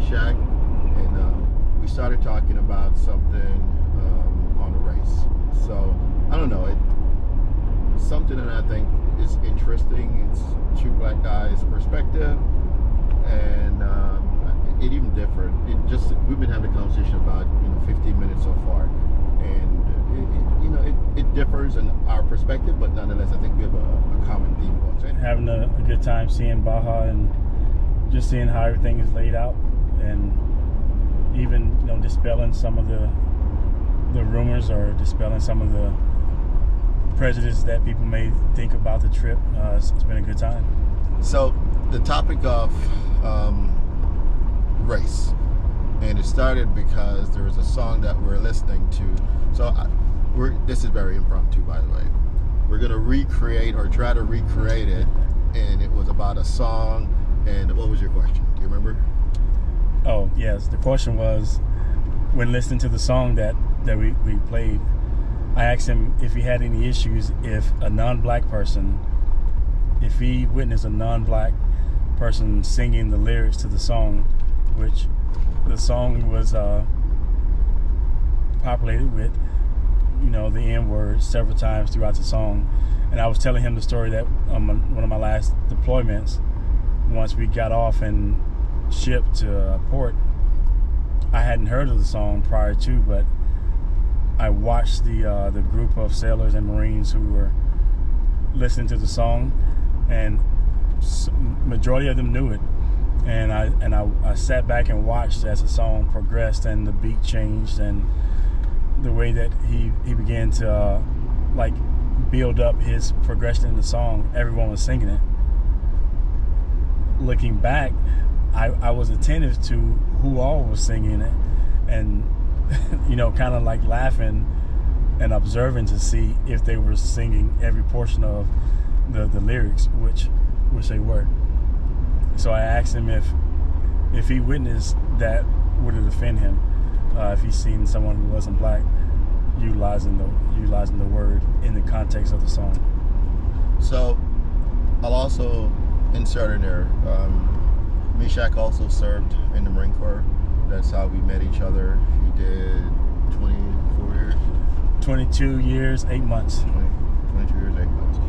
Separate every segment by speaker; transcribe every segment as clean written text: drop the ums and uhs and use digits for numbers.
Speaker 1: Meshach, and we started talking about something on the race. So I don't know, it's something that I think is interesting. It's two black guys' perspective, and it even differed. We've been having a conversation about 15 minutes so far, and it differs in our perspective, but nonetheless, I think we have a common theme.
Speaker 2: Having a good time seeing Baja and just seeing how everything is laid out, and even dispelling some of the rumors or dispelling some of the prejudice that people may think about the trip. It's been a good time.
Speaker 1: So the topic of race, and it started because there was a song that we're listening to. So this is very impromptu, by the way. We're gonna recreate or try to recreate it, and it was about a song. And what was your question? Do you remember?
Speaker 2: Oh yes, the question was, when listening to the song that we played, I asked him if he had any issues if a non-black person, if he witnessed a non-black person singing the lyrics to the song, which the song was populated with the N-word several times throughout the song. And I was telling him the story that one of my last deployments, once we got off and shipped to a port, I hadn't heard of the song prior to, but I watched the group of sailors and Marines who were listening to the song, and majority of them knew it. And I sat back and watched as the song progressed and the beat changed and the way that he began to build up his progression in the song. Everyone was singing it. Looking back, I was attentive to who all was singing it, and kind of laughing and observing to see if they were singing every portion of the lyrics, which they were. So I asked him if he witnessed that, would it offend him if he's seen someone who wasn't black utilizing the word in the context of the song.
Speaker 1: So I'll also insert in there, Meshach also served in the Marine Corps. That's how we met each other. He did 24 years?
Speaker 2: 22 years, 8 months.
Speaker 1: 22 years, 8 months.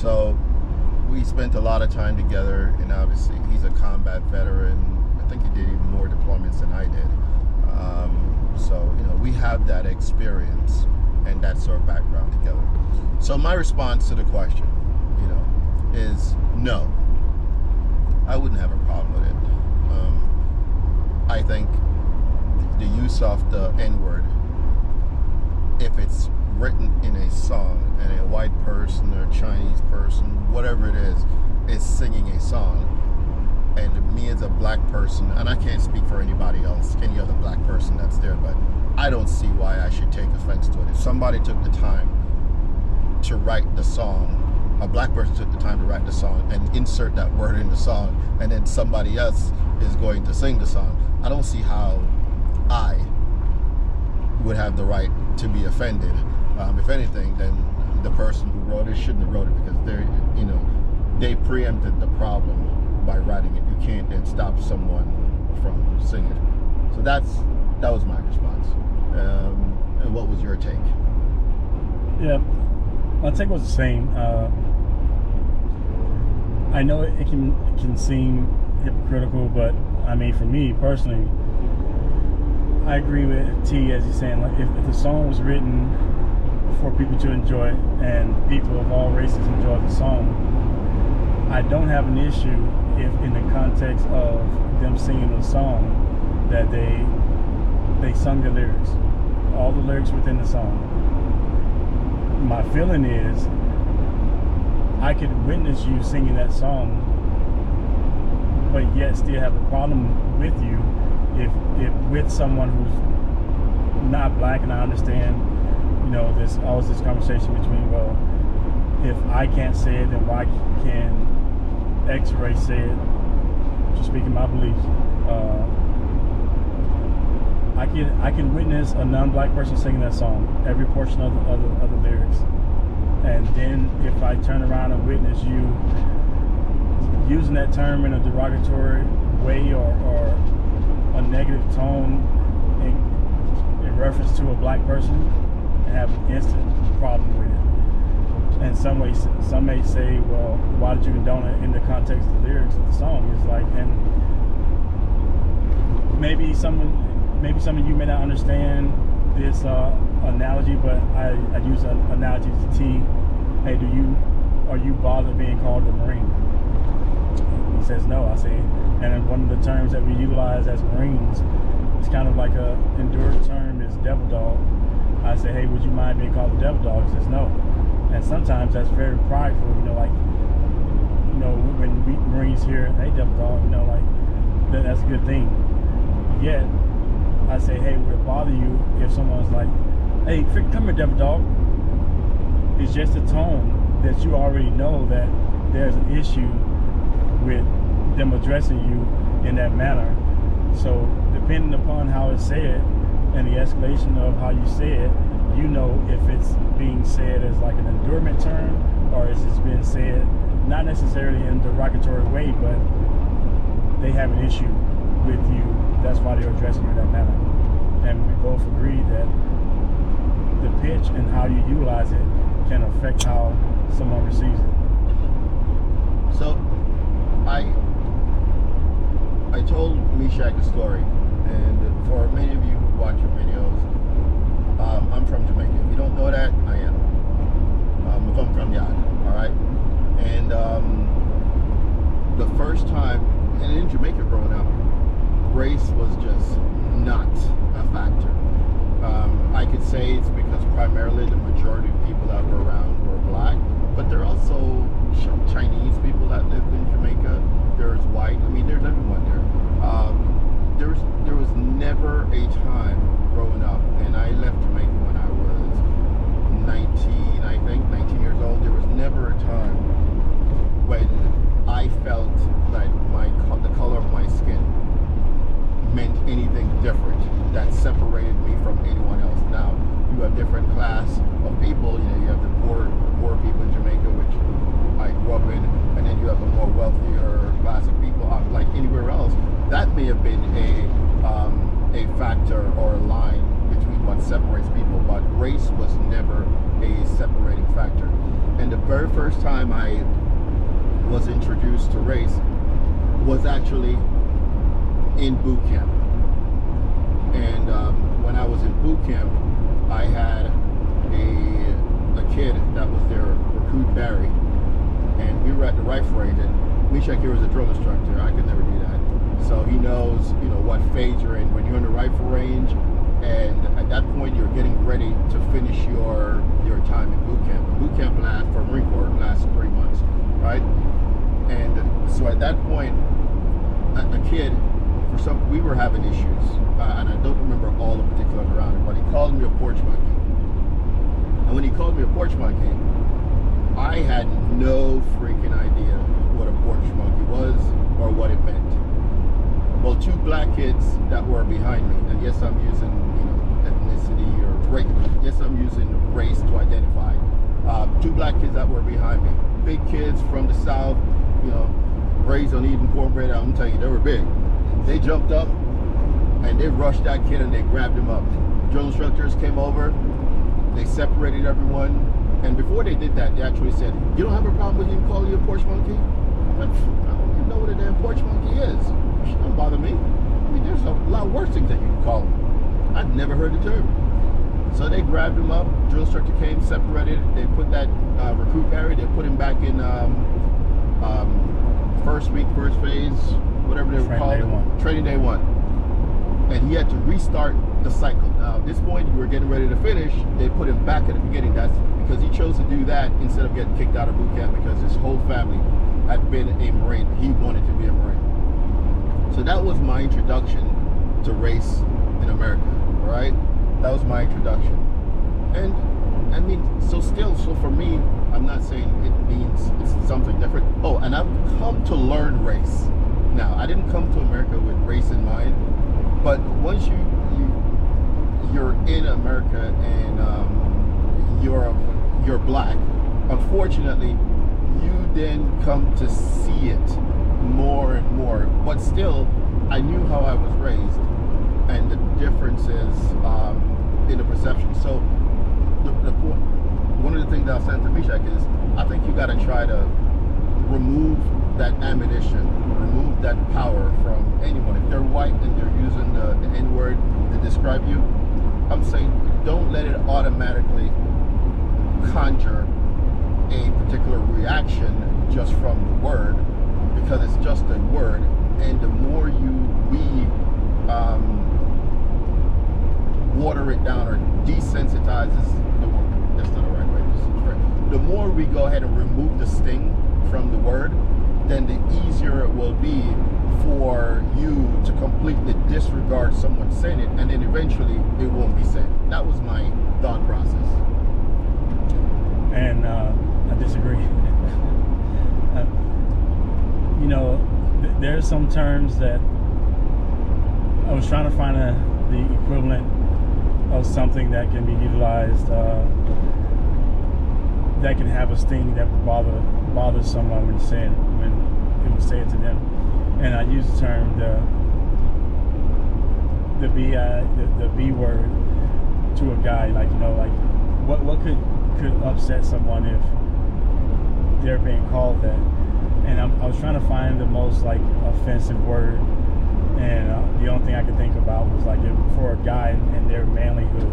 Speaker 1: So we spent a lot of time together, and obviously he's a combat veteran. I think he did even more deployments than I did. So we have that experience and that sort of background together. So my response to the question, is no. I wouldn't have a problem with it. I think the use of the N-word, if it's written in a song and a white person or Chinese person, whatever it is singing a song, and me as a black person, and I can't speak for anybody else, any other black person that's there, but I don't see why I should take offense to it. If somebody took the time to write the song, a black person took the time to write the song and insert that word in the song, and then somebody else is going to sing the song, I don't see how I would have the right to be offended. If anything, then the person who wrote it shouldn't have wrote it, because they preempted the problem by writing it. You can't then stop someone from singing it. So that was my response. And what was your take?
Speaker 2: Yeah, my take was the same. I know it can seem hypocritical, but I mean, for me personally, I agree with T, as he's saying, if the song was written for people to enjoy and people of all races enjoy the song, I don't have an issue if in the context of them singing the song that they sung the lyrics, all the lyrics within the song. My feeling is I could witness you singing that song, but yet still have a problem with you if with someone who's not black. And I understand, there's always this conversation between, well, if I can't say it, then why can X-Ray say it? Just speaking my beliefs. I can witness a non-black person singing that song, every portion of the lyrics, and then if I turn around and witness you using that term in a derogatory way or a negative tone in reference to a black person and have an instant problem with it. And some may say, well, why did you condone it in the context of the lyrics of the song? It's like, and maybe some of you may not understand this analogy, but I use an analogy to T. Hey, are you bothered being called a Marine? He says no. I say, and one of the terms that we utilize as Marines, it's kind of like a endured term, is devil dog. I say, hey, would you mind being called the devil dog? He says no. And sometimes that's very prideful, when we Marines hear, hey, devil dog, that's a good thing. Yet, I say, hey, would it bother you if someone's like, hey, come here, devil dog? It's just a tone that you already know that there's an issue with them addressing you in that manner. So, depending upon how it's said and the escalation of how you say it, you know if it's being said as like an endurement term, or is it being said not necessarily in a derogatory way, but they have an issue with you. That's why they're addressing you in that manner. And we both agree that the pitch and how you utilize it can affect how someone receives it.
Speaker 1: So, I told Meshach the story, and for many of you who watch your videos, I'm from Jamaica. If you don't know that, I am. I'm from Yad, all right? And the first time, and in Jamaica growing up, race was just not a factor. I could say it's because primarily the majority of people that were around were black, but there are also Chinese people that lived in Jamaica. There's white. I mean, there's everyone there. There was never a time growing up, and I left Jamaica when I was 19 years old. There was never a time when I felt that the color of my skin meant anything different that separated me from anyone else. Now, you have different class of people. You have the poor people in Jamaica, which I grew up in, and then you have a more wealthier class of people, like anywhere else. That may have been a factor or a line between what separates people, but race was never a separating factor. And the very first time I was introduced to race was actually in boot camp. And when I was in boot camp, I had a kid that was there, Recruit Barry, and we were at the rifle range, and Meshach here was a drill instructor. I could never do that. So he knows, what phase you're in when you're in the rifle range, and at that point you're getting ready to finish your time in boot camp. Boot camp for Marine Corps lasts 3 months, right? And so at that point, a kid, we were having issues, and I don't remember all the particulars around it, but he called me a porch monkey. And when he called me a porch monkey, I had no freaking idea what a porch monkey was or what it meant. Well, 2 black kids that were behind me, and yes, I'm using ethnicity or race. Yes, I'm using race to identify. 2 black kids that were behind me, big kids from the South, raised on eating cornbread. I'm telling you, they were big. They jumped up and they rushed that kid and they grabbed him up. Drill instructors came over, they separated everyone, and before they did that, they actually said, "You don't have a problem with him calling you a porch monkey?" I don't even know what a damn porch monkey is. It don't bother me. I mean, there's a lot worse things that you can call him. I'd never heard the term. So they grabbed him up. Drill instructor came, separated. They put that Recruit Barry. They put him back in first week, first phase, whatever they were called. Training day 1. And he had to restart the cycle. Now, at this point, we were getting ready to finish. They put him back at the beginning. That's because he chose to do that instead of getting kicked out of boot camp, because his whole family had been a Marine. He wanted to be a Marine. So that was my introduction to race in America, right? That was my introduction. And I mean, so for me, I'm not saying it means it's something different. Oh, and I've come to learn race. Now, I didn't come to America with race in mind, but once you're in America and you're black, unfortunately, you then come to see it more and more. But still, I knew how I was raised and the differences in the perception. So one of the things that I was saying to Meshach is, I think you got to try to remove that ammunition, remove that power from anyone. If they're white and they're using the N-word to describe you, I'm saying don't let it automatically conjure a particular reaction just from the word, because it's just a word. And the more we water it down or desensitizes the word, that's not the right way to say it. The more we go ahead and remove the sting from the word, then the easier it will be for you to completely disregard someone saying it, and then eventually it won't be said. That was my thought process.
Speaker 2: And I disagree. You know, there's some terms that I was trying to find the equivalent of something that can be utilized that can have a sting that would bother someone when it was said to them. And I use the term the B word to a guy, like, you know, like what could upset someone if they're being called that. And I was trying to find the most like offensive word, and the only thing I could think about was like for a guy in their manlyhood,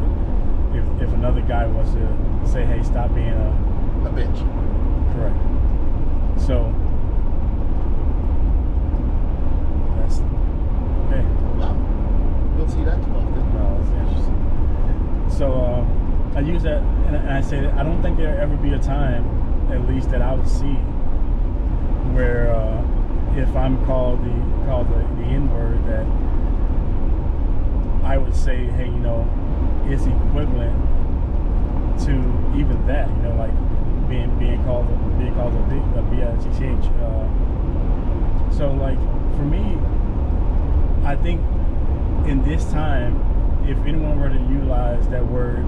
Speaker 2: if another guy was to say, hey, stop being a
Speaker 1: bitch.
Speaker 2: Correct. So that's okay.
Speaker 1: Wow. You don't see that too often.
Speaker 2: No, it's interesting. So I use that, and I say that I don't think there'll ever be a time, at least that I would see, where if I'm called the N-word, that I would say, hey, you know, it's equivalent to even that, you know, like being called a B-I-T-C-H. So like for me, I think in this time, if anyone were to utilize that word,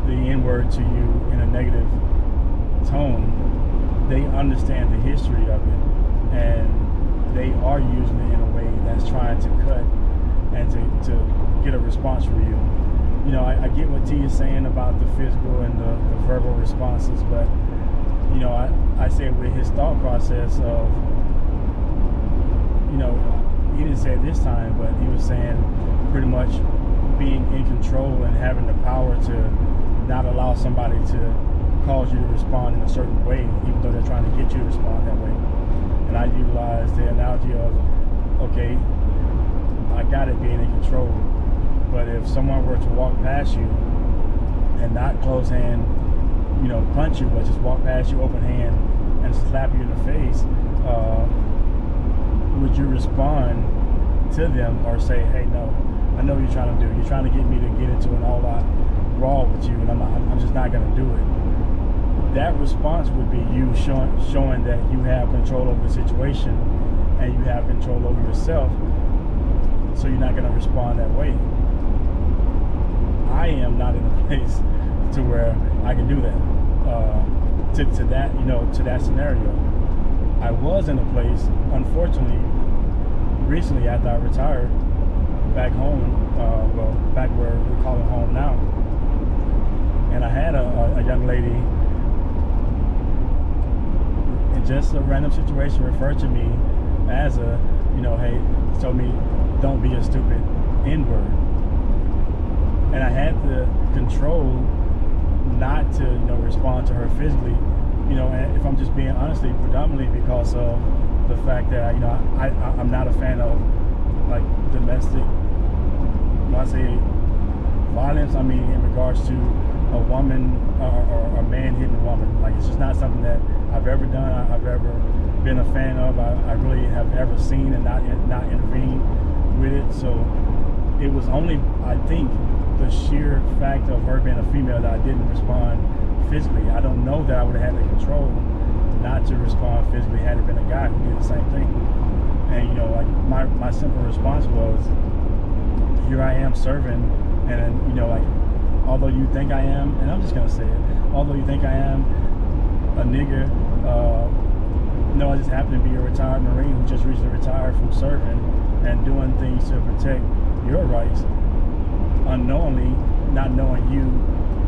Speaker 2: the N-word, to you in a negative tone, they understand the history of it, and they are using it in a way that's trying to cut and to get a response from you. You know, I get what T is saying about the physical and the verbal responses, but you know, I say with his thought process of, you know, he didn't say it this time, but he was saying pretty much being in control and having the power to not allow somebody to cause you to respond in a certain way, even though they're trying to get you to respond that way. And I utilize the analogy of, okay, I got it being in control, but if someone were to walk past you and not close hand, you know, punch you, but just walk past you open hand and slap you in the face, would you respond to them or say, hey, no, I know what you're trying to do. You're trying to get me to get into an all-out brawl with you, and I'm just not going to do it. That response would be you showing that you have control over the situation and you have control over yourself, so you're not going to respond that way. I am not in a place to where I can do that. To that, you know, to that scenario. I was in a place, unfortunately, recently after I retired, back home, well, back where we're calling home now, and I had a young lady, in just a random situation, referred to me as a, you know, hey, told me, don't be a stupid N-word. And I had the control not to, you know, respond to her physically, you know, and if I'm just being honestly, predominantly because of the fact that, you know, I'm not a fan of like domestic, when I say violence, I mean in regards to a woman or a man hitting a woman. Like, it's just not something that I've ever done, I've ever been a fan of, I really have ever seen and not intervened with it. So it was only, I think, the sheer fact of her being a female that I didn't respond physically. I don't know that I would have had the control not to respond physically had it been a guy who did the same thing. And, you know, like my simple response was, here I am serving, and, you know, like, although you think I am, and I'm just gonna say it, although you think I am a nigger, no, I just happen to be a retired Marine who just recently retired from serving, and doing things to protect your rights unknowingly, not knowing you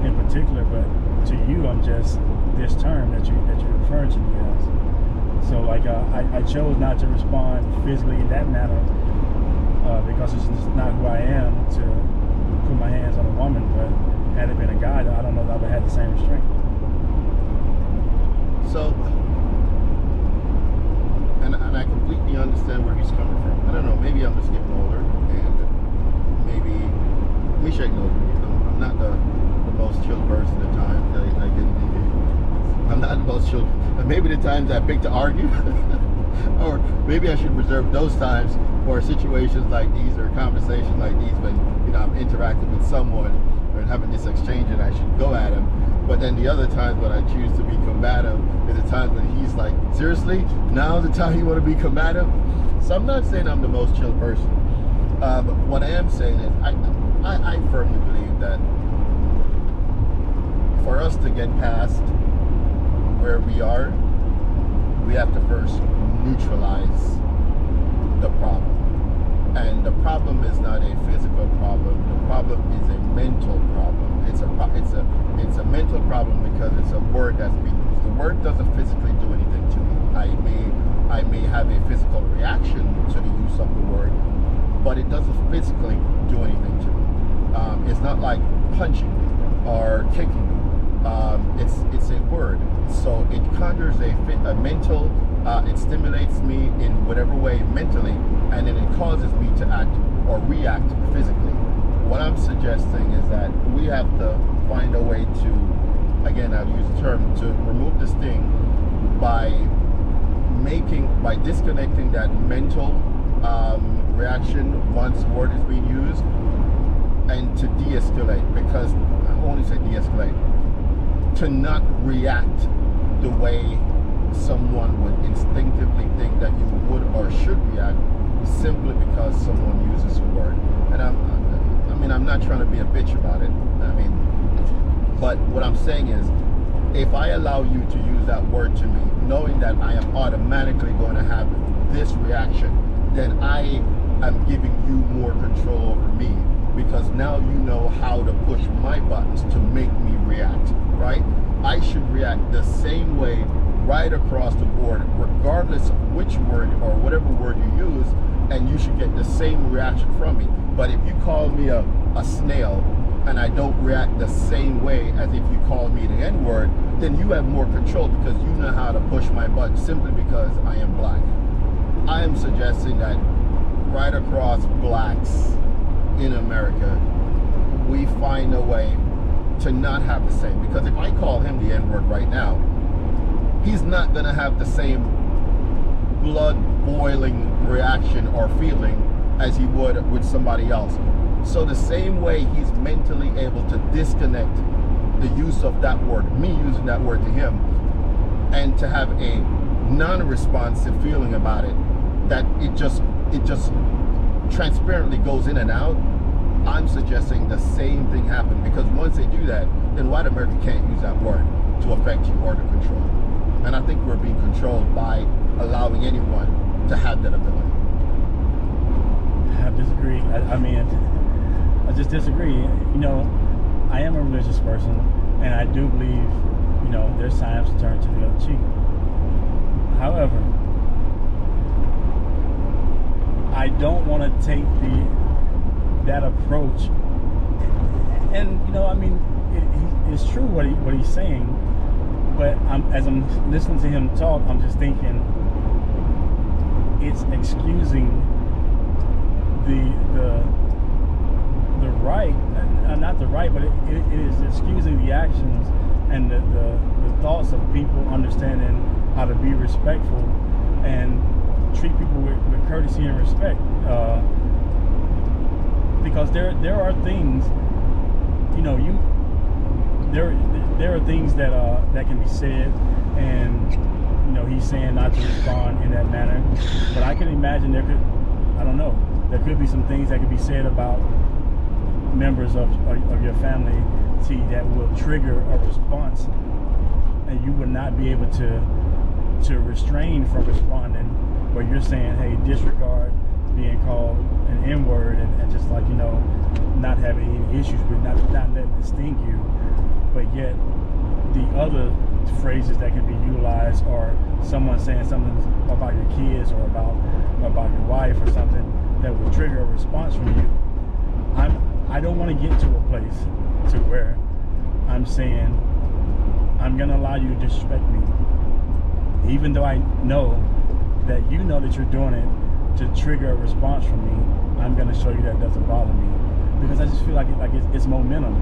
Speaker 2: in particular, but to you, I'm just this term that you're referring to me as. So like I chose not to respond physically in that manner because it's just not who I am to put my hands on a woman. But had it been a guy, I don't know that I would have had the same restraint.
Speaker 1: So, and I completely understand where he's coming from. I don't know, maybe I'm just getting older, and maybe Meshach knows me. I'm not the most chill person at times. I'm not the most chill. And maybe the times I pick to argue, or maybe I should reserve those times for situations like these or conversations like these when I'm interacting with someone or having this exchange, and I should go at him. But then the other times when I choose to be combative is the times when he's like, seriously, now's the time you want to be combative? So I'm not saying I'm the most chill person. But what I am saying is I firmly believe that for us to get past where we are, we have to first neutralize the problem. And the problem is not a physical problem. The problem is a mental problem. It's a mental problem because it's a word that's being used. The word doesn't physically do anything to me. I may have a physical reaction to the use of the word, but it doesn't physically do anything to me. It's not like punching me or kicking me. It's a word, so it conjures a mental. It stimulates me in whatever way mentally, and then it causes me to act or react physically. What I'm suggesting is that we have to find a way to, again, I'll use the term, to remove this thing by disconnecting that mental reaction once word is being used, and to de-escalate, because I only say de-escalate, to not react the way someone would instinctively think that you would or should react simply because someone uses a word. And I'm not trying to be a bitch about it. But what I'm saying is, if I allow you to use that word to me, knowing that I am automatically going to have this reaction, then I am giving you more control over me, because now you know how to push my buttons to make me react, right? I should react the same way right across the board, regardless of which word or whatever word you use, and you should get the same reaction from me. But if you call me a snail and I don't react the same way as if you call me the N-word, then you have more control because you know how to push my button simply because I am black. I am suggesting that right across blacks in America, we find a way to not have the same. Because if I call him the N-word right now, he's not going to have the same blood-boiling reaction or feeling as he would with somebody else. So the same way he's mentally able to disconnect the use of that word, me using that word to him, and to have a non-responsive feeling about it, that it just transparently goes in and out, I'm suggesting the same thing happen, because once they do that, then white America can't use that word to affect you or to control. And I think we're being controlled by allowing anyone to have that ability.
Speaker 2: I disagree. I just disagree. I am a religious person, and I do believe, there's times to turn to the other cheek. However, I don't want to take that approach. And it's true what he's saying, but as I'm listening to him talk, I'm just thinking it's excusing the right, not the right, but it is excusing the actions and the thoughts of people understanding how to be respectful and treat people with courtesy and respect. Because there are things, there are things that can be said, and he's saying not to respond in that manner. But I can imagine there could be some things that could be said about members of your family, T, that will trigger a response, and you would not be able to restrain from responding, where you're saying, hey, disregard being called N-word and just like, not having any issues with not letting it sting you, but yet the other phrases that can be utilized are someone saying something about your kids or about your wife or something that will trigger a response from you. I don't want to get to a place to where I'm saying I'm gonna allow you to disrespect me, even though I know that you know that you're doing it to trigger a response from me. I'm gonna show you that doesn't bother me, because I just feel like it's momentum.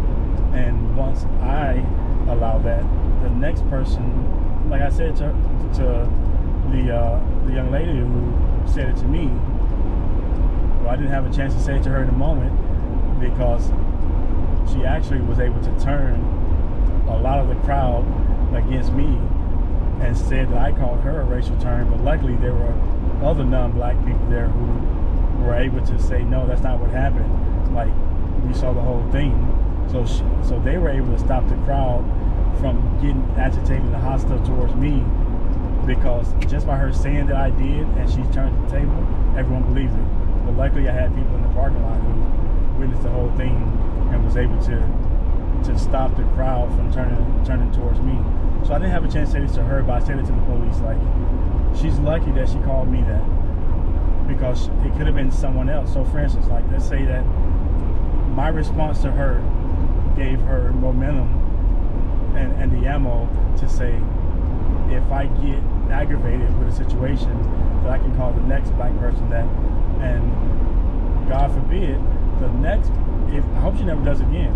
Speaker 2: And once I allow that, the next person, like I said to the young lady who said it to me, well, I didn't have a chance to say it to her in the moment, because she actually was able to turn a lot of the crowd against me and said that I called her a racial term. But luckily there were other non-black people there who were able to say, no, that's not what happened. Like, we saw the whole thing. So they were able to stop the crowd from getting agitated and hostile towards me, because just by her saying that I did and she turned the table, everyone believed it. But luckily I had people in the parking lot who witnessed the whole thing and was able to stop the crowd from turning towards me. So I didn't have a chance to say this to her, but I said it to the police. Like, she's lucky that she called me that, because it could have been someone else. So for instance, like, let's say that my response to her gave her momentum and the ammo to say, if I get aggravated with a situation, that I can call the next black person that, and God forbid, I hope she never does again.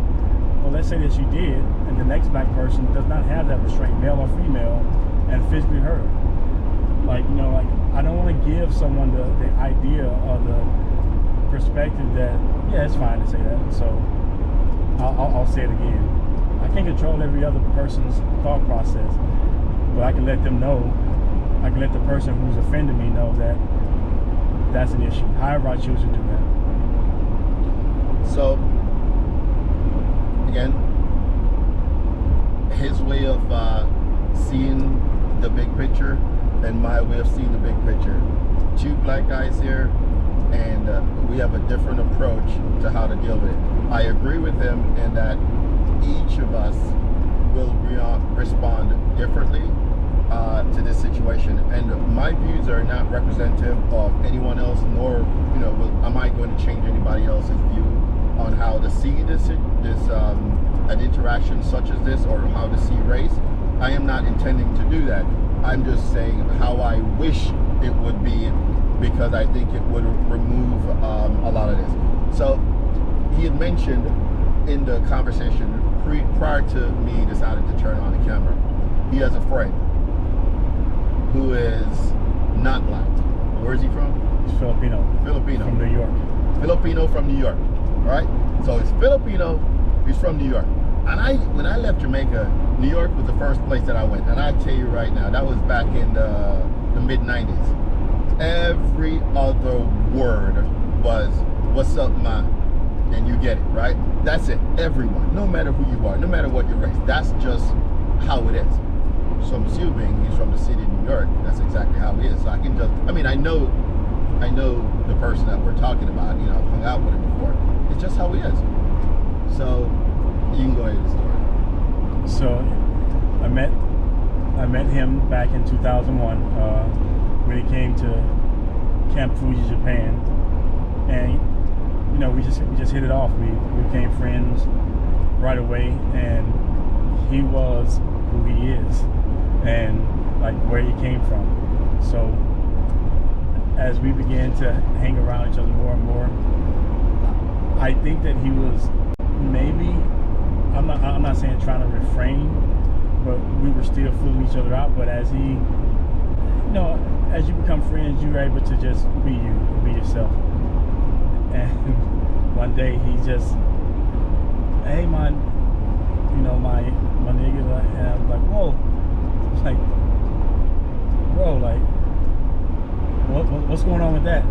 Speaker 2: But let's say that she did, and the next black person does not have that restraint, male or female, and physically hurt her. Like, I don't want to give someone the idea or the perspective that, yeah, it's fine to say that. So I'll say it again. I can't control every other person's thought process, but I can let them know. I can let the person who's offended me know that that's an issue. However I choose to do that.
Speaker 1: So, again, his way of seeing the big picture and my way of seeing the big picture. Two black guys here, and we have a different approach to how to deal with it. I agree with him in that each of us will respond differently to this situation, and my views are not representative of anyone else, nor am I going to change anybody else's view on how to see this an interaction such as this, or how to see race. I am not intending to do that. I'm just saying how I wish it would be, because I think it would remove a lot of this. So he had mentioned in the conversation prior to me deciding to turn on the camera, he has a friend who is not black. Where is he from?
Speaker 2: He's Filipino.
Speaker 1: Filipino.
Speaker 2: From New York.
Speaker 1: Filipino from New York. All right? So he's Filipino, he's from New York. And when I left Jamaica, New York was the first place that I went. And I tell you right now, that was back in the mid-90s. Every other word was, what's up, ma? And you get it, right? That's it. Everyone, no matter who you are, no matter what your race, that's just how it is. So I'm assuming he's from the city of New York. That's exactly how he is. So I can just, I know the person that we're talking about. I've hung out with him before. It's just how he is. So you can go ahead and start.
Speaker 2: So I met him back in 2001 when he came to Camp Fuji, Japan, and we just hit it off. We became friends right away, and he was who he is, and like where he came from. So as we began to hang around each other more and more, I think that he was maybe, I'm not saying trying to refrain, but we were still fooling each other out. But as he, as you become friends, you're able to just be you, be yourself. And one day he just, hey, my nigga, and I'm like, whoa, like, bro, like, what's going on with that?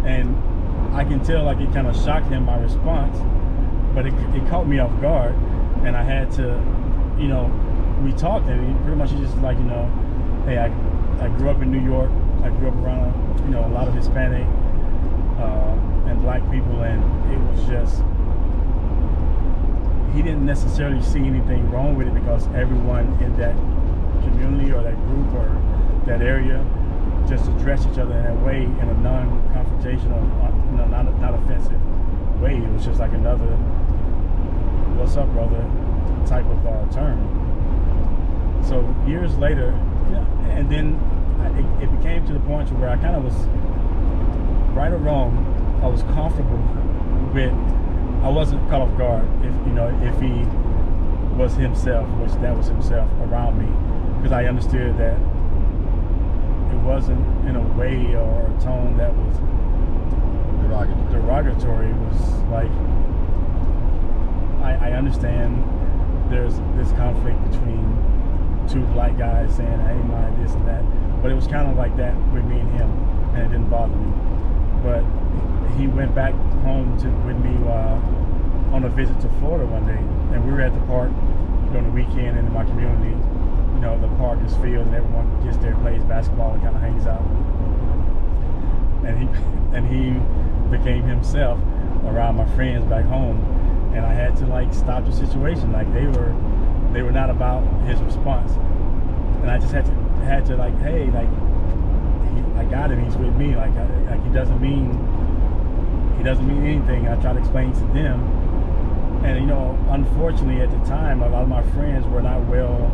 Speaker 2: And I can tell, like, it kind of shocked him, my response, but it caught me off guard, and I had to, we talked, and he pretty much just like, hey, I grew up in New York. I grew up around, a lot of Hispanic and black people people, and it was just, he didn't necessarily see anything wrong with it because everyone in that community or that group or that area just addressed each other in that way, in a non-confrontational, not offensive way. It was just like another "what's up, brother" type of term. So years later, and then it became to the point where I kind of was, right or wrong, I was comfortable with. I wasn't caught off guard if he was himself, which that was himself around me, because I understood that it wasn't in a way or a tone that was derogatory. It was like, I understand there's this conflict between two black guys saying, "Hey, my this and that," but it was kind of like that with me and him, and it didn't bother me. But he went back home with me on a visit to Florida one day, and we were at the park during the weekend, and in my community, the park is filled, and everyone gets there, plays basketball, and kind of hangs out. And he became himself around my friends back home, and I had to stop the situation. Like they were not about his response, and I just had to hey, I got him. He's with me. Like he doesn't mean anything. I try to explain to them, and unfortunately at the time, a lot of my friends were not well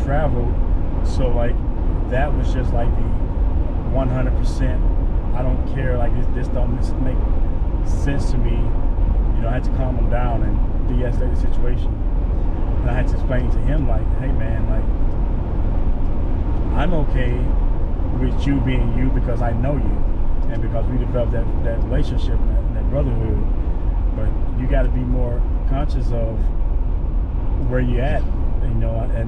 Speaker 2: traveled, so that was just the 100%. I don't care. This don't make sense to me. I had to calm him down and de-escalate the situation, and I had to explain to him hey man, I'm okay with you being you because I know you, and because we developed that relationship and that brotherhood. But you got to be more conscious of where you at, and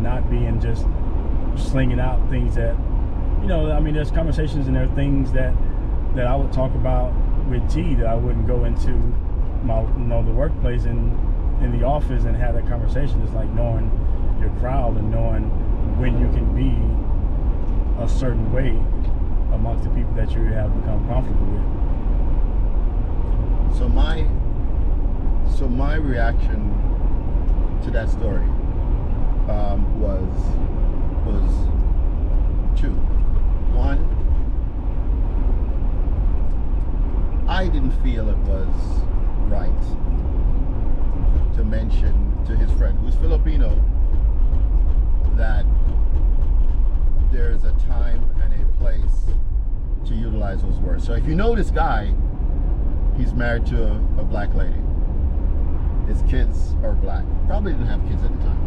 Speaker 2: not being just slinging out things that, there's conversations and there are things that I would talk about with T that I wouldn't go into my, the workplace and in the office and have that conversation. It's like knowing your crowd and knowing when you can be a certain way amongst the people that you have become comfortable with.
Speaker 1: So my reaction to that story was two. One, I didn't feel it was right to mention to his friend, who's Filipino, that there's a time and a place to utilize those words. So if you know this guy, he's married to a black lady. His kids are black. Probably didn't have kids at the time.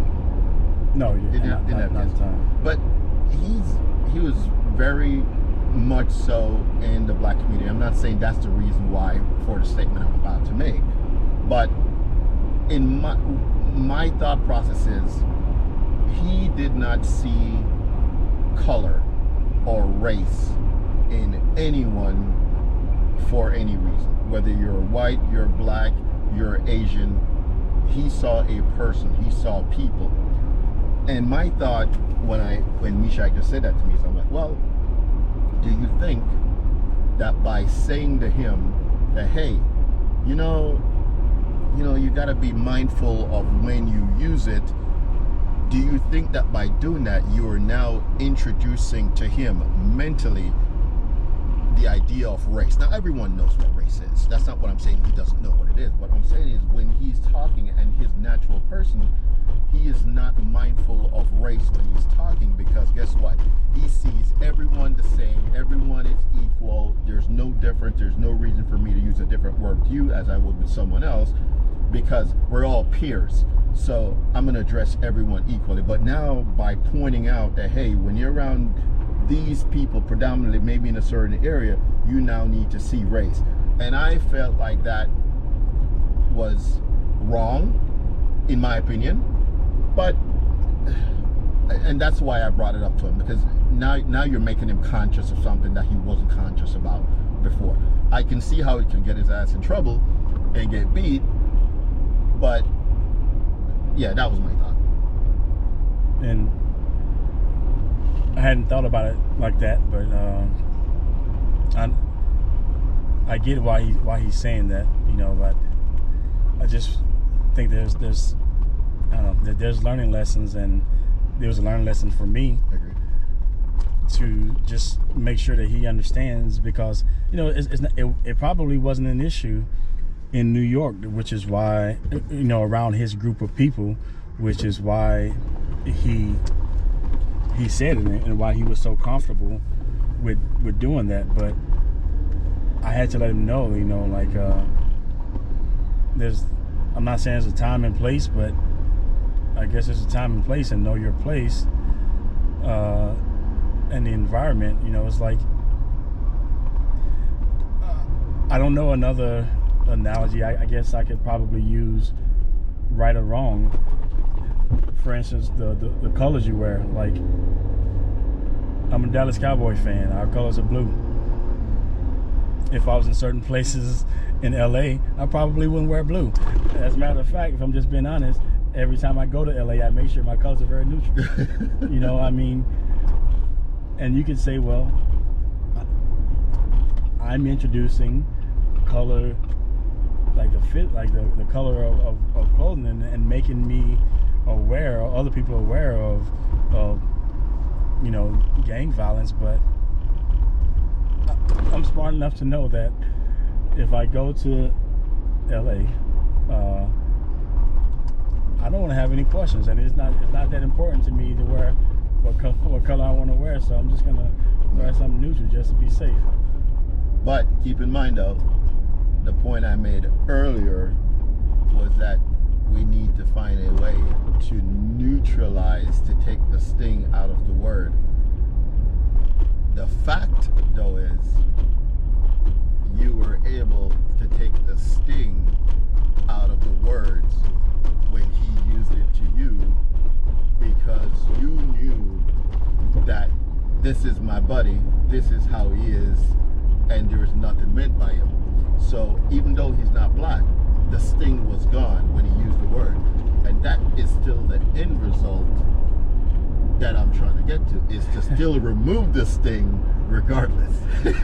Speaker 2: No, he
Speaker 1: didn't have kids.
Speaker 2: At the time.
Speaker 1: But he was very much so in the black community. I'm not saying that's the reason why for the statement I'm about to make, but in my thought process is he did not see color or race in anyone for any reason. Whether you're white, you're black, you're Asian, he saw a person, he saw people. And my thought when Mishak just said that to me, so I'm like, well, do you think that by saying to him that, hey, you got to be mindful of when you use it, do you think that by doing that you are now introducing to him mentally the idea of race? Now everyone knows what race is. That's not what I'm saying he doesn't know what it is. What I'm saying is when he's talking and his natural person, he is not mindful of race when he's talking, because guess what? He sees everyone the same. Everyone is equal. There's no difference. There's no reason for me to use a different word with you as I would with someone else, because we're all peers. So I'm going to address everyone equally. But now by pointing out that, hey, when you're around these people, predominantly maybe in a certain area, you now need to see race. And I felt like that was wrong, in my opinion. But, and that's why I brought it up to him, because now you're making him conscious of something that he wasn't conscious about before. I can see how he can get his ass in trouble and get beat, but yeah, that was my thought.
Speaker 2: And I hadn't thought about it like that, but I get why he's saying that, but I just think there's I don't know, there's learning lessons, and there was a learning lesson for me.
Speaker 1: Agreed.
Speaker 2: To just make sure that he understands, because it probably wasn't an issue in New York, which is why around his group of people, which is why he said it, and why he was so comfortable with doing that. But I had to let him know, I'm not saying there's a time and place, but I guess there's a time and place, and know your place and the environment. It's like, I don't know another analogy. I guess I could probably use right or wrong. For instance, the colors you wear. Like, I'm a Dallas Cowboy fan. Our colors are blue. If I was in certain places in LA, I probably wouldn't wear blue. As a matter of fact, if I'm just being honest, every time I go to LA, I make sure my colors are very neutral. And you could say, well, I'm introducing color, like the fit, like the color of clothing, and making me aware, or other people aware of gang violence. But I'm smart enough to know that if I go to LA, I don't want to have any questions, and it's not that important to me to wear what color I want to wear. So I'm just gonna wear something neutral just to be safe.
Speaker 1: But keep in mind, though, the point I made earlier was that we need to find a way to neutralize, to take the sting out of the word. The fact, though, is you were able to take the sting out of the words when he used it to you, because you knew that this is my buddy, this is how he is, and there is nothing meant by him. So even though he's not black, the sting was gone when he used the word. And that is still the end result that I'm trying to get to, is to still remove the sting regardless.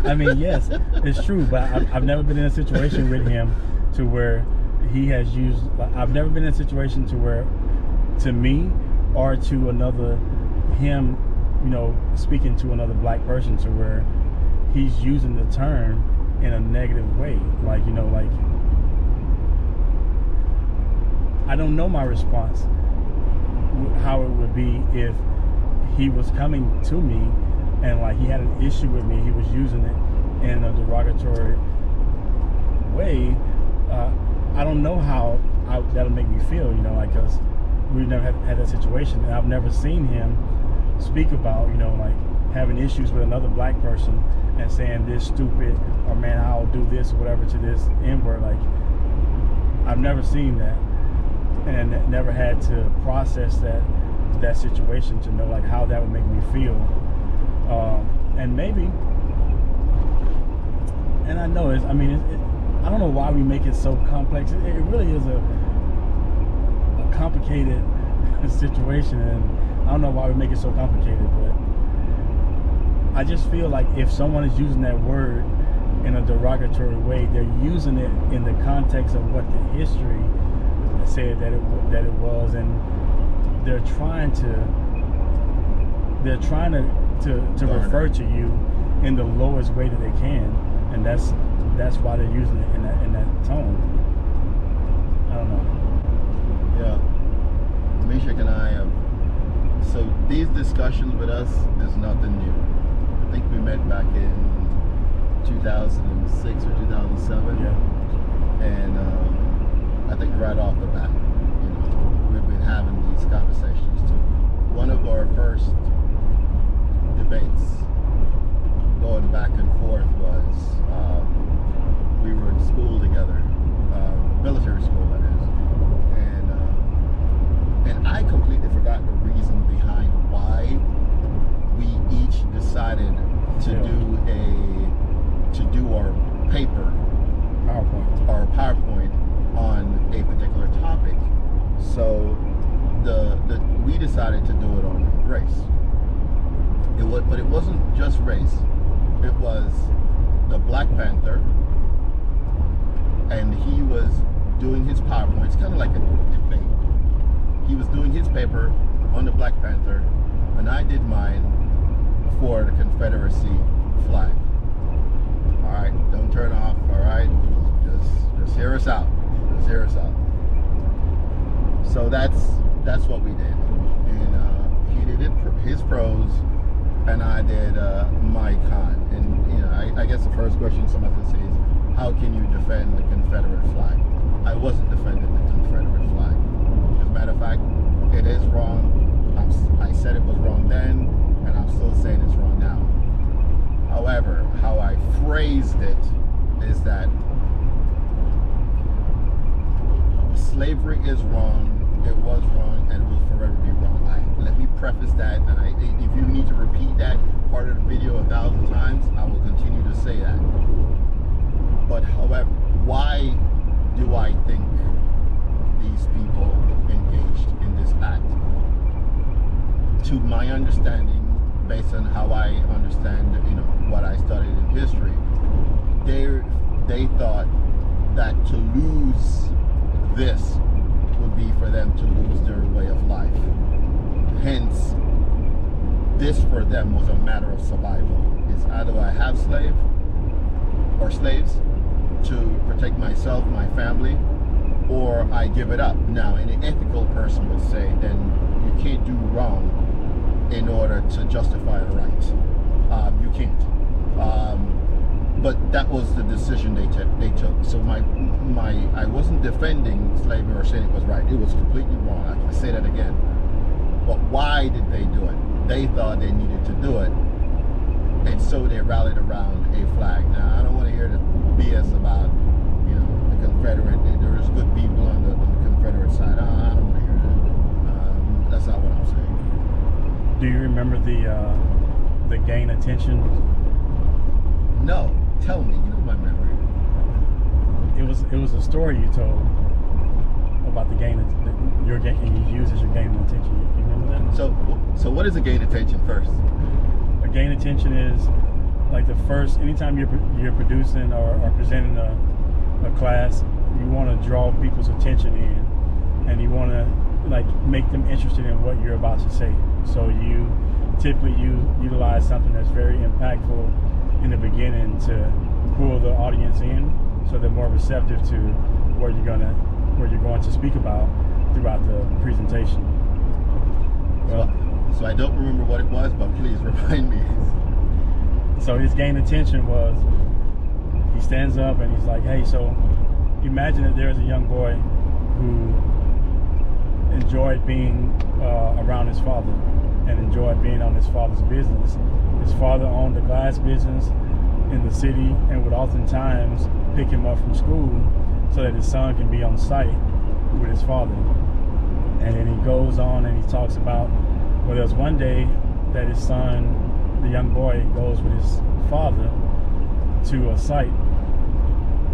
Speaker 2: I mean, yes, it's true, but I've never been in a situation with him to where he has used, I've never been in a situation to where, to me or to another, him, speaking to another black person, to where he's using the term in a negative way. Like, I don't know my response, how it would be if he was coming to me and like he had an issue with me, he was using it in a derogatory way. I don't know how that'll make me feel, because we've never had that situation, and I've never seen him speak about, having issues with another black person and saying this stupid, or man, I'll do this or whatever to this N-word. Like, I've never seen that, and never had to process that situation to know like how that would make me feel. And maybe, and I know it's, I don't know why we make it so complex. It really is a complicated situation, and I don't know why we make it so complicated, but I just feel like if someone is using that word in a derogatory way, they're using it in the context of what the history said that it was, and they're trying to refer to you in the lowest way that they can, and that's why they're using it in that tone. I don't know.
Speaker 1: Yeah, Meshach and I have. So these discussions with us is nothing new. I think we met back in 2006 or 2007.
Speaker 2: Yeah.
Speaker 1: And I think right off the bat, we've been having these conversations too. One of our first debates going back and forth was we were in school together, military school that is, and I completely forgot the reason behind why we each decided to do our paper, PowerPoint on a particular topic. So we decided to do it on race. But it wasn't just race. It was the Black Panther, doing his PowerPoint. It's kind of like a debate. He was doing his paper on the Black Panther, and I did mine for the Confederacy flag. All right, don't turn off. All right, just hear us out. Just hear us out. So that's what we did, and he did his pros, and I did my con. And you know, I guess the first question somebody would say is, how can you defend the Confederate flag? I wasn't defending the Confederate flag. As a matter of fact, it is wrong. I said it was wrong then, and I'm still saying it's wrong now. However, how I phrased it is that slavery is wrong, it was wrong, and it will forever be wrong. Let me preface that, and if you need to repeat that part of the video 1,000 times, I will continue to say that. But however, why do I think these people engaged in this act? To my understanding, based on how I understand, you know, what I studied in history, they thought that to lose this would be for them to lose their way of life. Hence, this for them was a matter of survival. It's either I have slaves to protect myself, my family, or I give it up. Now, an ethical person would say, then you can't do wrong in order to justify a right. You can't. But that was the decision they took. So I wasn't defending slavery or saying it was right. It was completely wrong. I can say that again. But why did they do it? They thought they needed to do it, and so they rallied around a flag. Now, I don't want to hear the BS about, you know, the Confederate. There's good people on the Confederate side. I don't want to hear that. That's not what I'm saying.
Speaker 2: Do you remember the gain attention?
Speaker 1: No, tell me. You know my memory.
Speaker 2: It was a story you told about the gain that you use as your gain of attention. You remember that?
Speaker 1: So what is a gain attention first?
Speaker 2: A gain attention is like the first. Anytime you're producing or presenting a class, you want to draw people's attention in, and you want to like make them interested in what you're about to say. So you typically utilize something that's very impactful in the beginning to pull the audience in, so they're more receptive to what you're going to speak about throughout the presentation.
Speaker 1: So I don't remember what it was, but please remind me.
Speaker 2: So his gain attention was, he stands up and he's like, hey, so imagine that there's a young boy who enjoyed being around his father and enjoyed being on his father's business. His father owned a glass business in the city and would oftentimes pick him up from school so that his son can be on site with his father. And then he goes on and he talks about, well, there was one day that his son, the young boy, goes with his father to a site.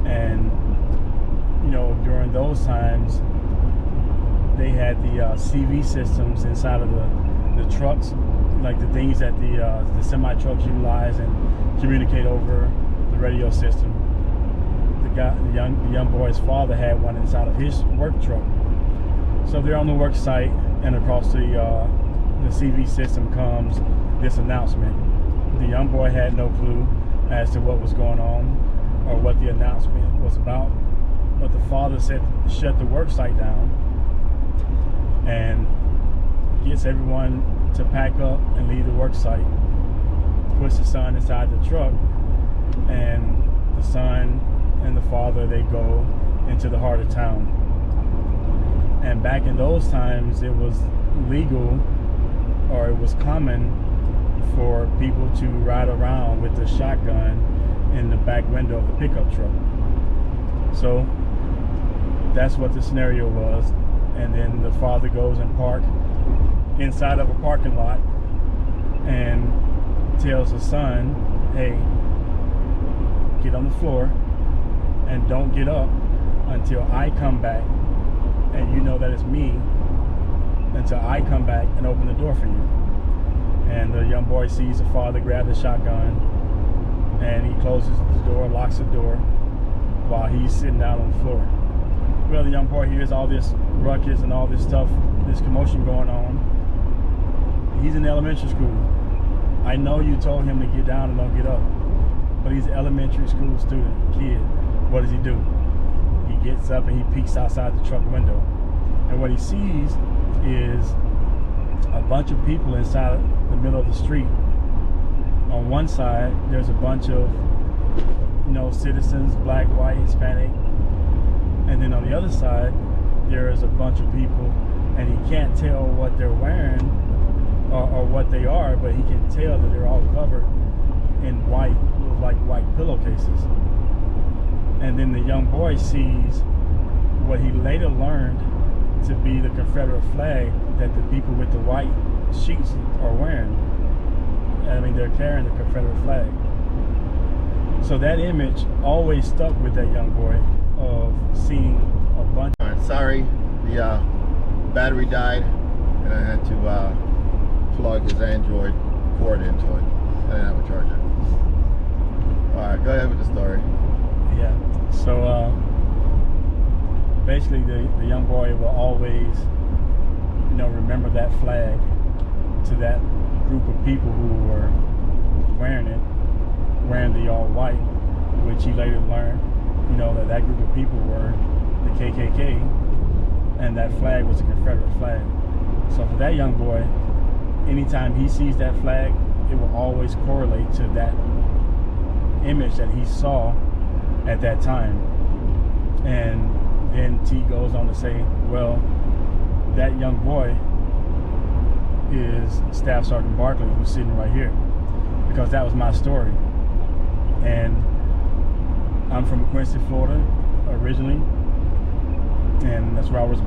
Speaker 2: And, you know, during those times, they had the CV systems inside of the trucks, like the things that the semi-trucks utilize and communicate over the radio system. The young boy's father had one inside of his work truck. So they're on the work site, and across the CV system comes this announcement. The young boy had no clue as to what was going on or what the announcement was about, but the father said shut the work site down and gets everyone to pack up and leave the work site, puts the son inside the truck, and the son and the father, they go into the heart of town. And back in those times, it was legal, or it was common for people to ride around with a shotgun in the back window of a pickup truck. So that's what the scenario was. And then the father goes and parks inside of a parking lot and tells the son, hey, get on the floor and don't get up until I come back, and you know that it's me, until I come back and open the door for you. And the young boy sees the father grab the shotgun, and he closes the door, locks the door, while he's sitting down on the floor. well, the young boy hears all this ruckus and all this stuff, this commotion going on. He's in elementary school. I know you told him to get down and don't get up, but he's an elementary school kid. What does he do? He gets up and he peeks outside the truck window. And what he sees is a bunch of people inside the middle of the street. On one side, there's a bunch of, citizens, black, white, Hispanic. And then on the other side, there is a bunch of people, and he can't tell what they're wearing or what they are, but he can tell that they're all covered in white, like white pillowcases. And then the young boy sees what he later learned to be the Confederate flag that the people with the white sheets are wearing. I mean, they're carrying the Confederate flag. So that image always stuck with that young boy of seeing a bunch.
Speaker 1: Sorry, the battery died, and I had to plug his Android cord into it. I didn't have a charger. All right, go ahead with the story.
Speaker 2: Yeah. So basically, the young boy will always, remember that flag to that group of people who were wearing the all white, which he later learned, that group of people were the KKK, and that flag was a Confederate flag. So for that young boy, anytime he sees that flag, it will always correlate to that image that he saw at that time. And then T goes on to say, well, that young boy is Staff Sergeant Barkley, who's sitting right here, because that was my story. And I'm from Quincy, Florida, originally, and that's where I was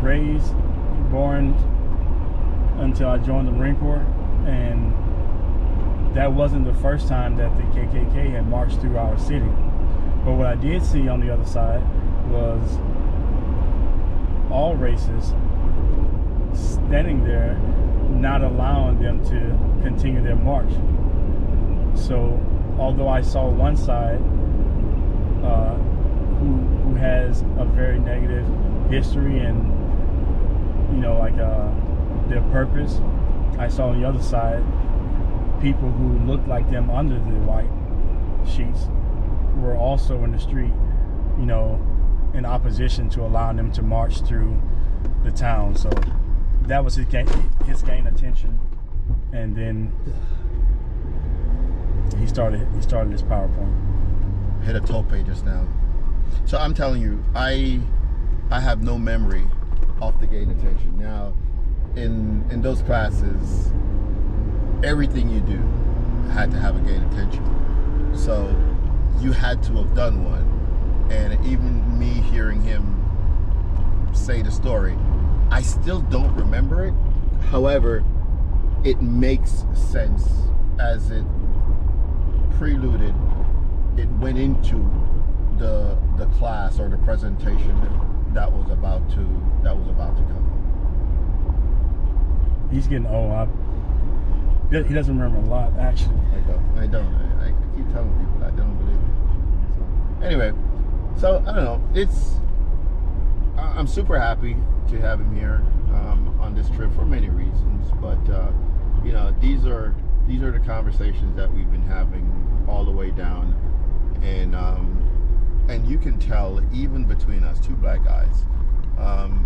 Speaker 2: raised, born, until I joined the Marine Corps. And that wasn't the first time that the KKK had marched through our city. But what I did see on the other side was all races standing there, not allowing them to continue their march. So although I saw one side who has a very negative history and their purpose, I saw on the other side people who looked like them under the white sheets were also in the street, in opposition to allowing them to march through the town. So that was his gain attention, and then he started his PowerPoint.
Speaker 1: Hit a toll page just now. So I'm telling you, I have no memory of the gain attention. Now, in those classes, everything you do had to have a gain attention. So you had to have done one. And even me hearing him say the story, I still don't remember it. However, it makes sense as it preluded, it went into the class or the presentation that was about to come.
Speaker 2: He's getting old. He doesn't remember a lot, actually.
Speaker 1: I don't. I keep telling people I don't believe it. So, anyway, so I don't know. I'm super happy to have him here on this trip for many reasons, but these are the conversations that we've been having all the way down, and you can tell even between us, two black guys.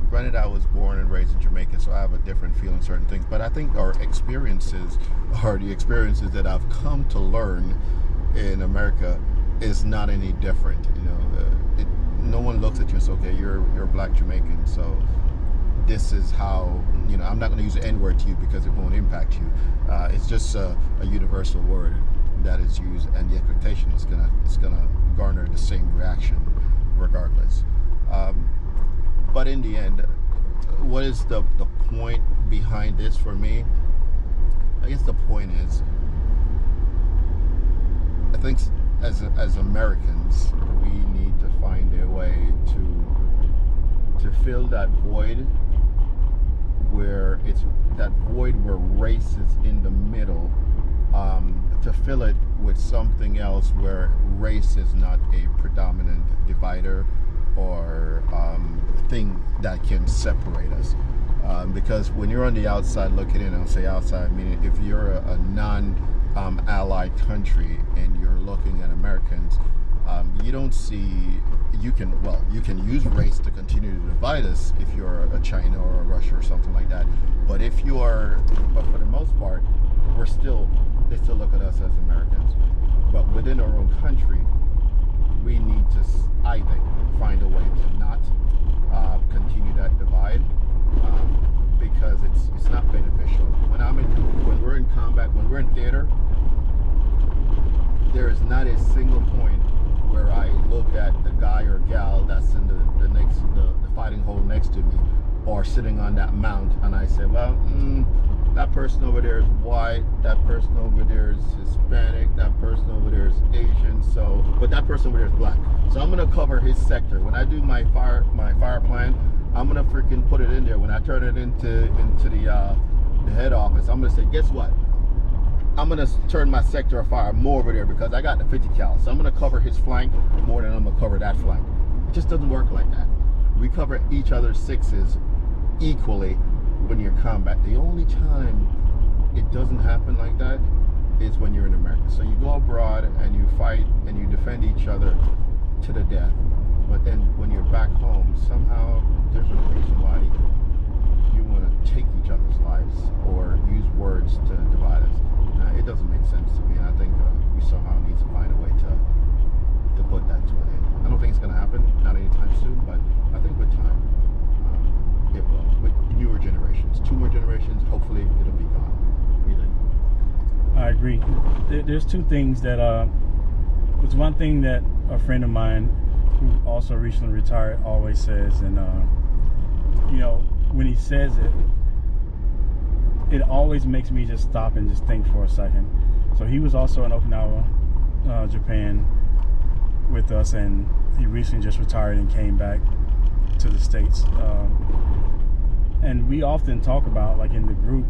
Speaker 1: Granted, I was born and raised in Jamaica, so I have a different feel on certain things, but I think our experiences are the experiences that I've come to learn in America is not any different. No one looks at you and says, okay, you're a black Jamaican, so this is how, I'm not going to use the N-word to you because it won't impact you. It's just a universal word that is used, and the expectation is gonna garner the same reaction regardless. But in the end, what is the point behind this for me? I guess the point is, I think as Americans, we need to find a way to fill that void where race is in the middle, to fill it with something else where race is not a predominant divider or thing that can separate us. Because when you're on the outside looking in, I'll say outside, meaning if you're a non-allied country and you're looking at Americans, you don't see, you can use race to continue to divide us if you're a China or a Russia or something like that. But for the most part, they still look at us as Americans. But within our own country, we need to, I think, find a way to not continue that divide, because it's not beneficial. When we're in combat, when we're in theater, there is not a single point where I look at the guy or gal that's in the fighting hole next to me, or sitting on that mount, and I say, well, that person over there is white, that person over there is Hispanic, that person over there is Asian, but that person over there is black. So I'm gonna cover his sector. When I do my fire plan, I'm gonna freaking put it in there. When I turn it into the head office, I'm gonna say, guess what? I'm gonna turn my sector of fire more over there because I got the 50 cal. So I'm gonna cover his flank more than I'm gonna cover that flank. It just doesn't work like that. We cover each other's sixes equally when you're in combat. The only time it doesn't happen like that is when you're in America. So you go abroad and you fight and you defend each other to the death. But then when you're back home, somehow there's a reason why you want to take each other's lives or use words to divide us. It doesn't make sense to me, and I think we somehow need to find a way to put that to an end. I don't think it's going to happen, not anytime soon, but I think with time, it will. With newer generations, 2 more generations, hopefully it'll be gone. What do you think?
Speaker 2: I agree. There's 2 things that there's one thing that a friend of mine who also recently retired always says, and when he says it always makes me just stop and just think for a second. So he was also in Okinawa, Japan with us, and he recently just retired and came back to the States. And we often talk about, like in the group,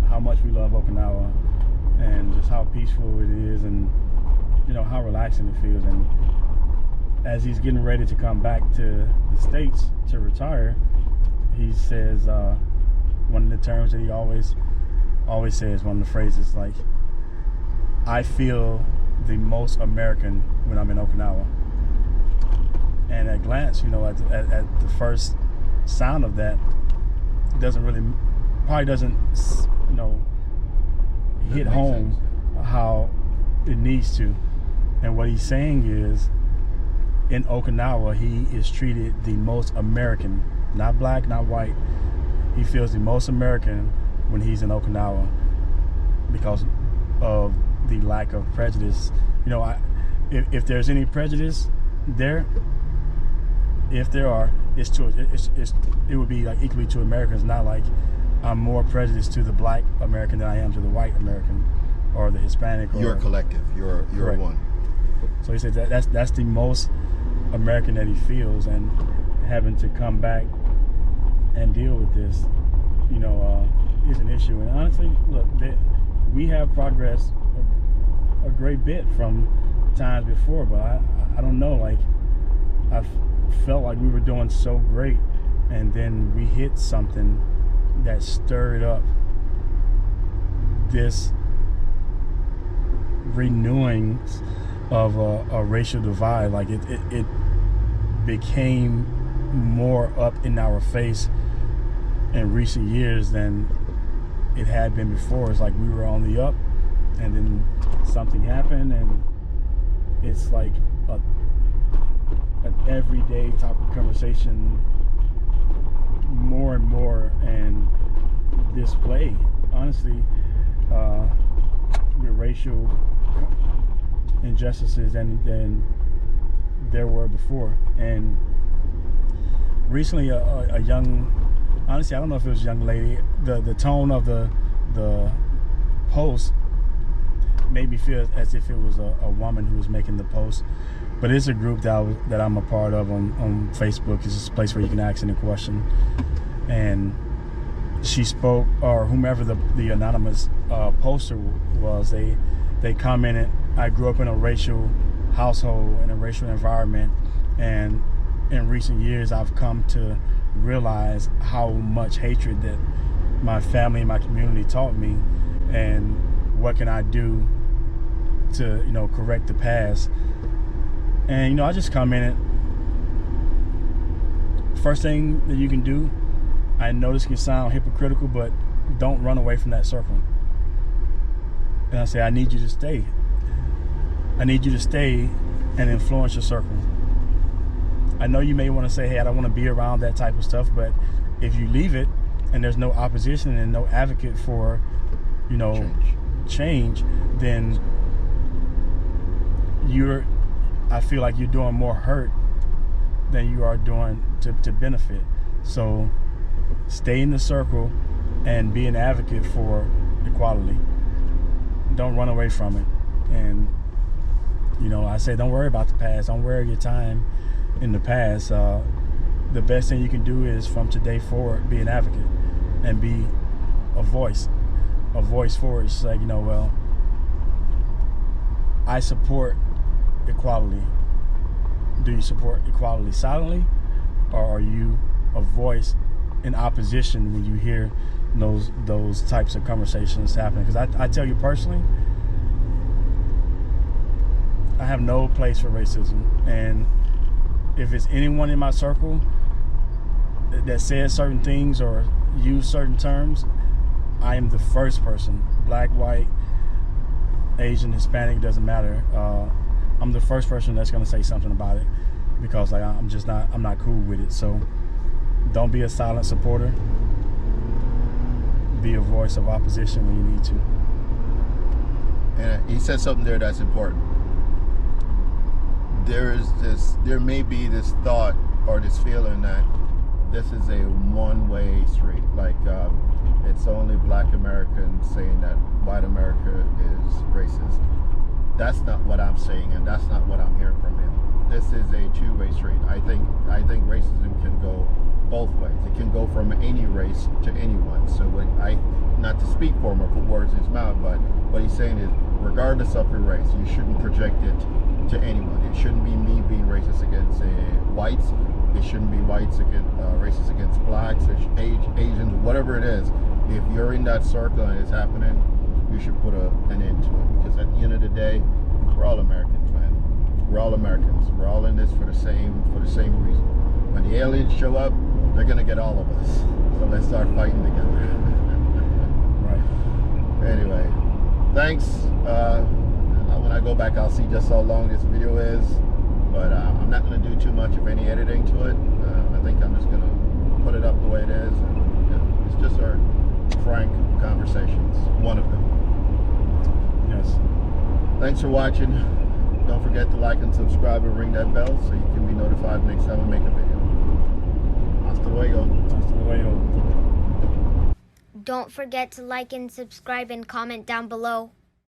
Speaker 2: how much we love Okinawa and just how peaceful it is, and how relaxing it feels. And as he's getting ready to come back to the States to retire, he says one of the terms that he always says, one of the phrases, like, I feel the most American when I'm in Okinawa. And at glance, at the first sound of that, probably doesn't hit home how it needs to. And what he's saying is, in Okinawa, he is treated the most American, not black, not white. He feels the most American when he's in Okinawa because of the lack of prejudice. If there's any prejudice there, if there are, it would be like equally to Americans. Not like I'm more prejudiced to the black American than I am to the white American or the Hispanic.
Speaker 1: You're a collective. You're one.
Speaker 2: So he said that's the most American that he feels, and having to come back and deal with this, is an issue. And honestly, look, we have progressed a great bit from times before, but I don't know, like, I felt like we were doing so great, and then we hit something that stirred up this renewing of a racial divide. Like it became more up in our face in recent years than it had been before. It's like we were on the up, and then something happened, and it's like an everyday topic of conversation more and more. And this play, honestly, with racial injustices than there were before. And recently a young, honestly, I don't know if it was a young lady, the tone of the post made me feel as if it was a woman who was making the post. But it's a group that I'm a part of on Facebook. It's just a place where you can ask any question. And she spoke, or whomever the anonymous poster was, they commented, I grew up in a racial household, in a racial environment, and in recent years I've come to realize how much hatred that my family and my community taught me, and what can I do to, you know, correct the past. And, you know, I just come in it. First thing that you can do, I know this can sound hypocritical, but don't run away from that circle. And I say, I need you to stay. I need you to stay and influence your circle. I know you may want to say, hey, I don't want to be around that type of stuff, but if you leave it and there's no opposition and no advocate for, you know, change, then I feel like you're doing more hurt than you are doing to benefit. So stay in the circle and be an advocate for equality. Don't run away from it. And, you know, I say, don't worry about the past. Don't worry your time in the past. The best thing you can do is from today forward, be an advocate and be a voice for it. It's like, you know, well, I support equality. Do you support equality silently, or are you a voice in opposition when you hear those types of conversations happening? Because I tell you personally, I have no place for racism, and if it's anyone in my circle that says certain things or use certain terms, I am the first person, black, white, Asian, Hispanic, doesn't matter. I'm the first person that's going to say something about it, because like I'm not cool with it. So don't be a silent supporter. Be a voice of opposition when you need to.
Speaker 1: And he said something there that's important. There may be this thought or this feeling that this is a one-way street. Like it's only black Americans saying that white America is racist. That's not what I'm saying, and that's not what I'm hearing from him. This is a two-way street. I think racism can go both ways. It can go from any race to anyone. So not to speak for him or put words in his mouth, but what he's saying is, regardless of your race, you shouldn't project it to anyone. It shouldn't be me being racist against whites. It shouldn't be whites against racist against blacks, Asians, whatever it is. If you're in that circle and it's happening, you should put an end to it, because at the end of the day, we're all Americans, man. We're all Americans. We're all in this for the same reason. When the aliens show up, they're gonna get all of us. So let's start fighting together.
Speaker 2: Right.
Speaker 1: Anyway, thanks. When I go back, I'll see just how long this video is, but I'm not gonna do too much of any editing to it. I think I'm just gonna put it up the way it is. And, it's just our frank conversations. One of them.
Speaker 2: Yes.
Speaker 1: Thanks for watching. Don't forget to like and subscribe and ring that bell so you can be notified next time I make a video. Hasta luego.
Speaker 2: Hasta luego.
Speaker 3: Don't forget to like and subscribe and comment down below.